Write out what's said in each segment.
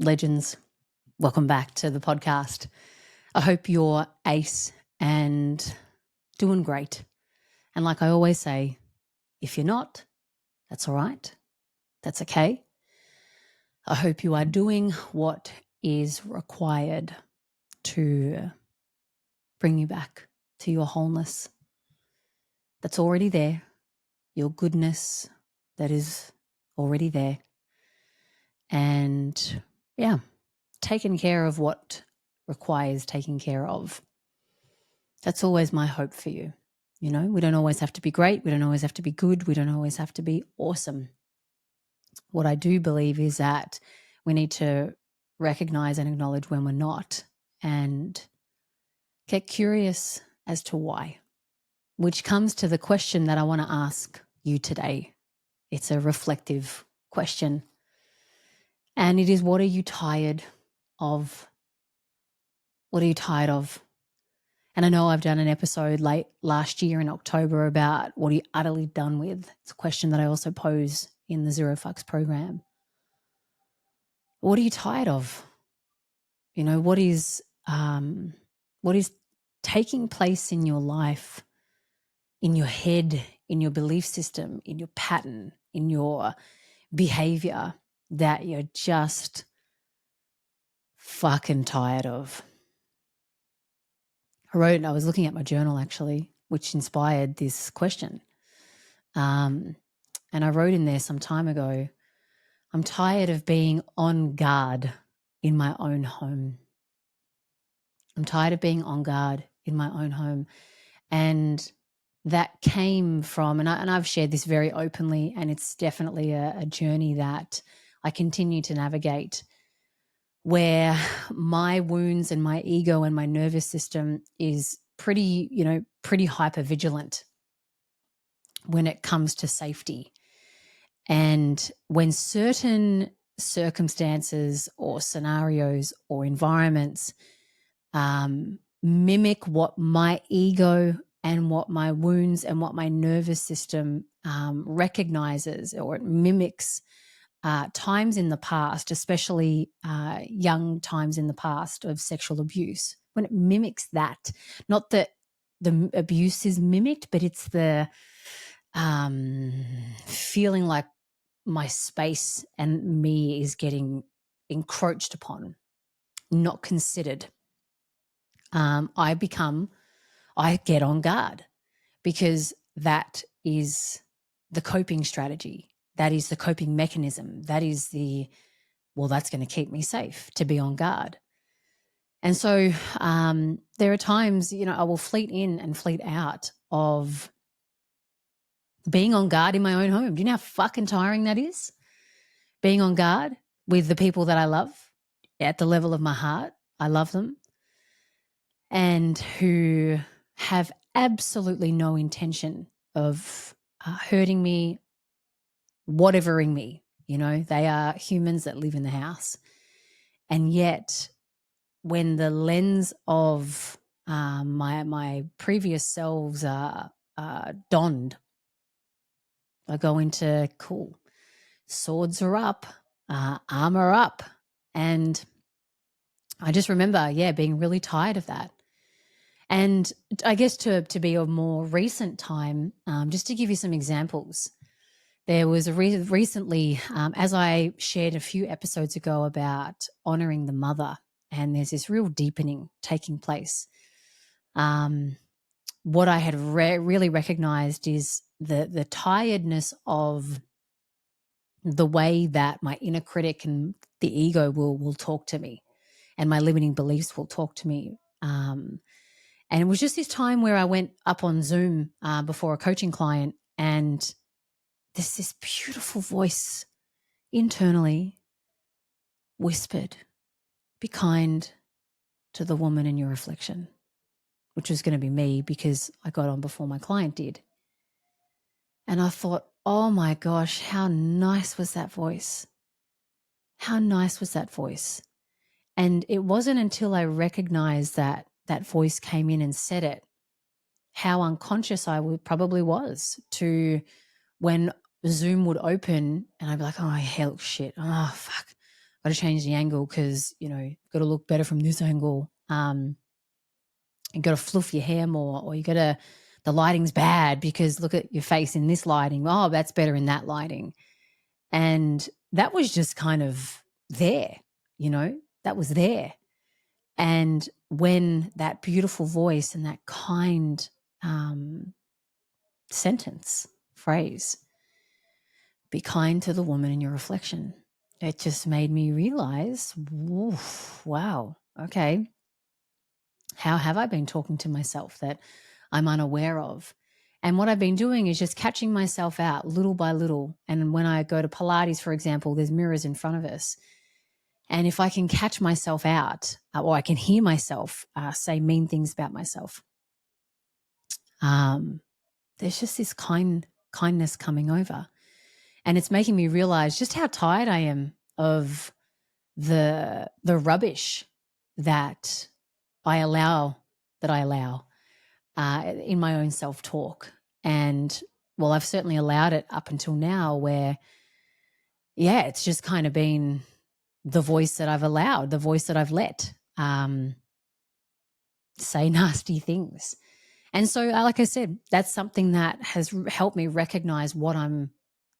Legends, welcome back to the podcast. I hope you're ace and doing great. And like I always say, if you're not, that's all right. That's okay. I hope you are doing what is required to bring you back to your wholeness that's already there, your goodness that is already there. And yeah, taking care of what requires taking care of. That's always my hope for you. You know, we don't always have to be great. We don't always have to be good. We don't always have to be awesome. What I do believe is that we need to recognize and acknowledge when we're not and get curious as to why, which comes to the question that I want to ask you today. It's a reflective question. And it is, what are you tired of? What are you tired of? And I know I've done an episode late last year in October about what are you utterly done with? It's a question that I also pose in the Zero Fucks program. What are you tired of? You know, what is taking place in your life, in your head, in your belief system, in your pattern, in your behavior that you're just fucking tired of? I was looking at my journal actually, which inspired this question. And I wrote in there some time ago, I'm tired of being on guard in my own home. I'm tired of being on guard in my own home. And that came from, and I've shared this very openly, and it's definitely a journey that I continue to navigate, where my wounds and my ego and my nervous system is pretty hyper vigilant when it comes to safety. And when certain circumstances or scenarios or environments mimic what my ego and what my wounds and what my nervous system recognizes, or it mimics times in the past, especially young times in the past of sexual abuse, when it mimics that, not that the abuse is mimicked, but it's the feeling like my space and me is getting encroached upon, not considered. I get on guard, because that is the coping strategy. That is the coping mechanism. That is that's going to keep me safe, to be on guard. And so there are times, I will fleet in and fleet out of being on guard in my own home. Do you know how fucking tiring that is? Being on guard with the people that I love at the level of my heart. I love them. And who have absolutely no intention of hurting me, whatevering me. They are humans that live in the house. And yet, when the lens of my previous selves are donned, I go into cool. Swords are up, armor up. And I just remember, being really tired of that. And I guess to be a more recent time, just to give you some examples, there was recently, as I shared a few episodes ago about honoring the mother, and there's this real deepening taking place. What I had really recognized is the tiredness of the way that my inner critic and the ego will talk to me, and my limiting beliefs will talk to me. And it was just this time where I went up on Zoom before a coaching client, and there's this beautiful voice internally whispered, "Be kind to the woman in your reflection," which was going to be me, because I got on before my client did. And I thought, oh my gosh, how nice was that voice? How nice was that voice? And it wasn't until I recognized that that voice came in and said it, how unconscious I probably was to when Zoom would open and I'd be like, oh, hell, shit. Oh, fuck. got to change the angle because, got to look better from this angle. You got to fluff your hair more, or the lighting's bad because look at your face in this lighting. Oh, that's better in that lighting. And that was just kind of there, that was there. And when that beautiful voice and that kind phrase, be kind to the woman in your reflection, it just made me realize, wow, okay, how have I been talking to myself that I'm unaware of? And what I've been doing is just catching myself out little by little. And when I go to Pilates, for example, there's mirrors in front of us. And if I can catch myself out, or I can hear myself say mean things about myself, there's just this kindness coming over. And it's making me realize just how tired I am of the rubbish that I allow in my own self-talk. And well, I've certainly allowed it up until now where, it's just kind of been the voice that I've allowed, the voice that I've let say nasty things. And so, like I said, that's something that has helped me recognize what I'm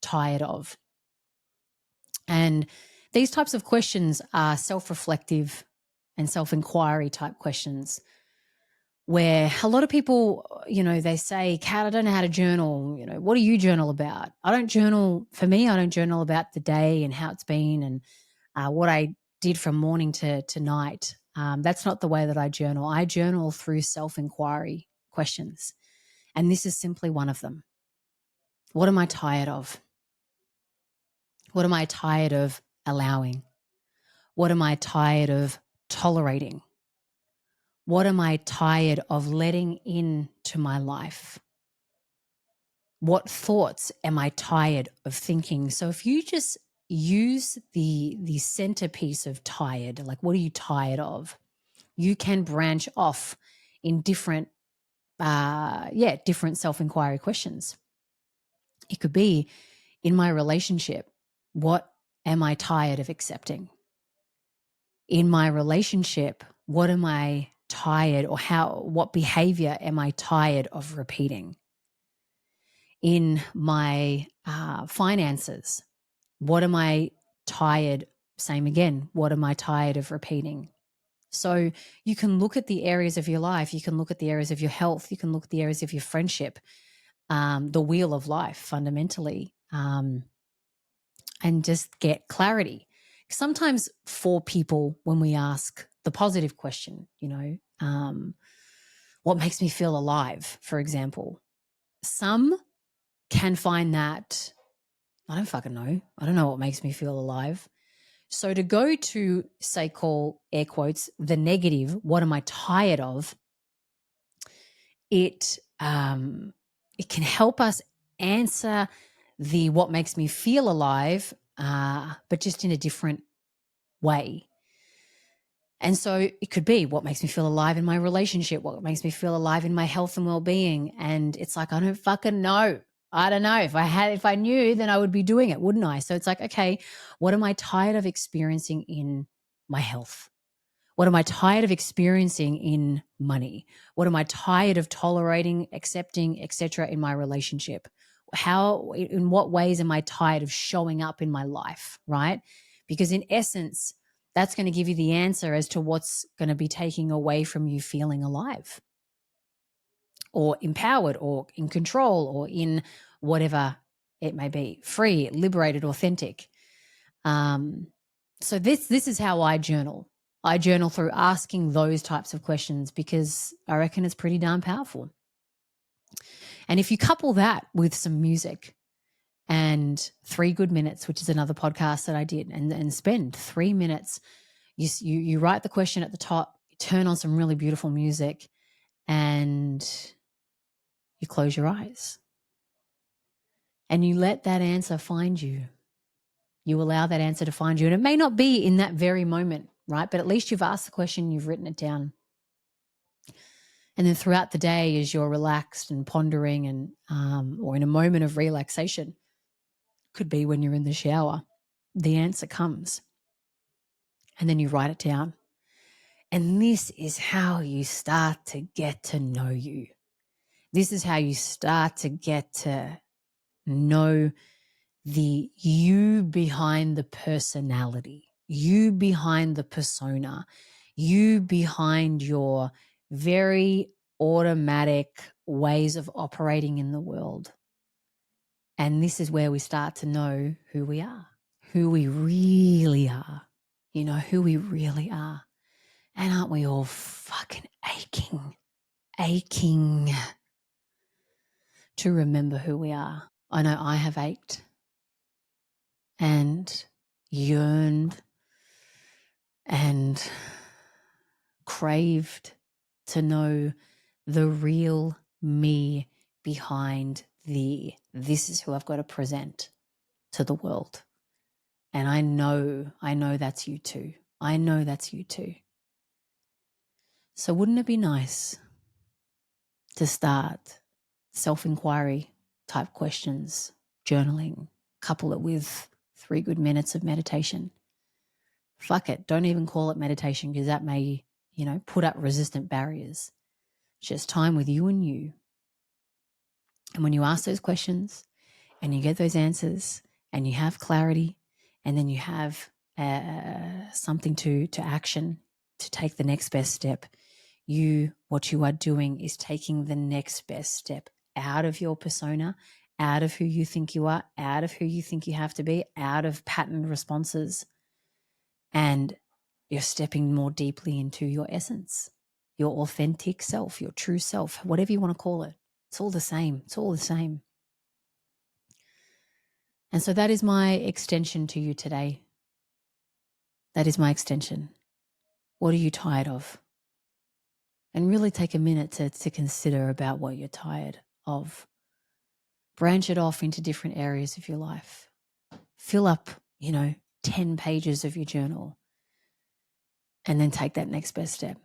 tired of. And these types of questions are self-reflective and self-inquiry type questions where a lot of people, they say, Kat, I don't know how to journal. What do you journal about? I don't journal about the day and how it's been and what I did from morning to night. That's not the way that I journal. I journal through self-inquiry questions. And this is simply one of them. What am I tired of? What am I tired of allowing? What am I tired of tolerating? What am I tired of letting into my life? What thoughts am I tired of thinking? So if you just use the centerpiece of tired, like what are you tired of? You can branch off in different self-inquiry questions. It could be, in my relationship, what am I tired of accepting? In my relationship, what am I tired, or what behavior am I tired of repeating? In my finances, what am I tired? Same again. What am I tired of repeating? So you can look at the areas of your life. You can look at the areas of your health. You can look at the areas of your friendship, the wheel of life fundamentally, and just get clarity. Sometimes for people, when we ask the positive question, what makes me feel alive, for example, some can find that, I don't fucking know. I don't know what makes me feel alive. So to go to, say, call air quotes, the negative, what am I tired of? It can help us answer the what makes me feel alive, but just in a different way. And so it could be what makes me feel alive in my relationship, what makes me feel alive in my health and well-being. And it's like, I don't fucking know. I don't know. If I knew, then I would be doing it, wouldn't I? So it's like, okay, what am I tired of experiencing in my health? What am I tired of experiencing in money? What am I tired of tolerating, accepting, etc. in my relationship? In what ways am I tired of showing up in my life, right? Because in essence, that's going to give you the answer as to what's going to be taking away from you feeling alive or empowered or in control or in whatever it may be, free, liberated, authentic. So this is how I journal. I journal through asking those types of questions because I reckon it's pretty darn powerful. And if you couple that with some music and 3 Good Minutes, which is another podcast that I did, and spend 3 minutes, you write the question at the top, you turn on some really beautiful music, and you close your eyes. And you let that answer find you. You allow that answer to find you. And it may not be in that very moment, right? But at least you've asked the question, you've written it down. And then throughout the day, as you're relaxed and pondering and or in a moment of relaxation, could be when you're in the shower, the answer comes. and then you write it down. And this is how you start to get to know you. This is how you start to get to know the you behind the personality, you behind the persona, you behind your very automatic ways of operating in the world. And this is where we start to know who we are, who we really are, who we really are. And aren't we all fucking aching to remember who we are? I know I have ached and yearned and craved to know the real me behind this is who I've got to present to the world. And I know that's you too. I know that's you too. So wouldn't it be nice to start self-inquiry type questions, journaling, couple it with 3 good minutes of meditation? Fuck it. Don't even call it meditation because that may, put up resistant barriers. It's just time with you and you. And when you ask those questions and you get those answers and you have clarity and then you have something to action, to take the next best step, what you are doing is taking the next best step out of your persona, out of who you think you are, out of who you think you have to be, out of patterned responses. And you're stepping more deeply into your essence, your authentic self, your true self, whatever you want to call it. It's all the same. It's all the same. And so that is my extension to you today. That is my extension. What are you tired of? And really take a minute to consider about what you're tired of. Branch it off into different areas of your life. Fill up, 10 pages of your journal. And then take that next best step.